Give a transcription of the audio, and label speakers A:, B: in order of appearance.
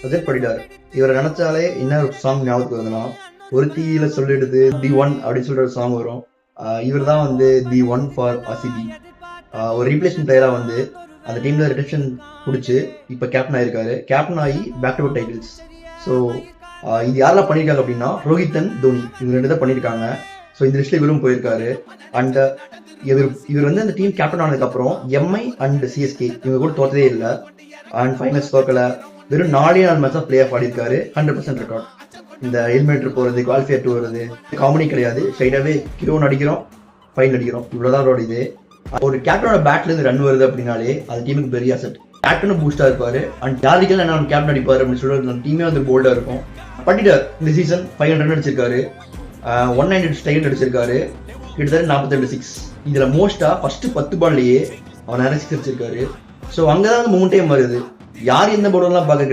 A: ரஜத் படிடார். இவரை நினைச்சாலே என்ன ஒரு சாங் ஞாபகத்துக்கு வருதுன்னா, ஒரு தீயில சொல்லிடுது தி ஒன் அப்படின்னு சொல்லிட்டு ஒரு சாங் வரும். இவர் தான் வந்து தி ஒன் ஃபார் ஆர்சிபி. ஒரு ரீப்ளேஸ்மெண்ட் பிளேயரா வந்து அந்த டீம்ல ரிட்டன்ஷன் பிடிச்சி இப்போ கேப்டன் ஆயிருக்காரு. கேப்டன் ஆகி back to back titles. So இது யாரெல்லாம் பண்ணியிருக்காங்க அப்படின்னா, ரோஹித் அண்ட் தோனி இவங்க 2 தான் பண்ணியிருக்காங்க. ஸோ இந்த லிஸ்ட்ல இவரும் போயிருக்காரு. அண்ட் இவர் வந்து அந்த டீம் கேப்டன் ஆனதுக்கப்புறம் எம்ஐ அண்ட் சிஎஸ்கே இவங்க கூட தோற்றதே இல்லை. அண்ட் ஃபைனல்ஸ் தோக்கல. வெறும் 4 மேட்ச் தான் பிளே ஆஃப் ஆடிருக்காரு. 100% ரெக்கார்ட். இந்த எலிமினேட்டர் போறது, குவாலிஃபயர் டூ வருது, காமெடி கிடையாது. ஸ்ட்ரைட்டாவே கிரோன் அடிக்கிறோம், ஃபைனல் அடிக்கிறோம், இவ்வளவுதான் அவரோட இது. ஒரு கேப்டனோட பேட்ல இருந்து ரன் வருது அப்படின்னாலே அது டீமுக்கு பெரிய அசெட். கேப்டனும் பூஸ்டா இருப்பாரு. அண்ட் யாருக்கெல்லாம் என்ன கேப்டன் அடிப்பாரு அப்படின்னு சொல்லிட்டு நம்ம டீமே வந்து போல்டா இருக்கும். பண்ணிட்டார். இந்த சீசன் 500 ரன் அடிச்சிருக்காரு, 192 ஸ்ட்ரைக் அடிச்சிருக்காரு, கிட்டத்தட்ட 42 6. இதுல மோஸ்டா ஃபர்ஸ்ட் 10 பால்லையே அவர் நிறைய 6 அடிச்சிருக்காரு. ஸோ அங்கதான் வந்து மூமெண்டே வருது. யார் எந்த போர்டெல்லாம் பார்க்க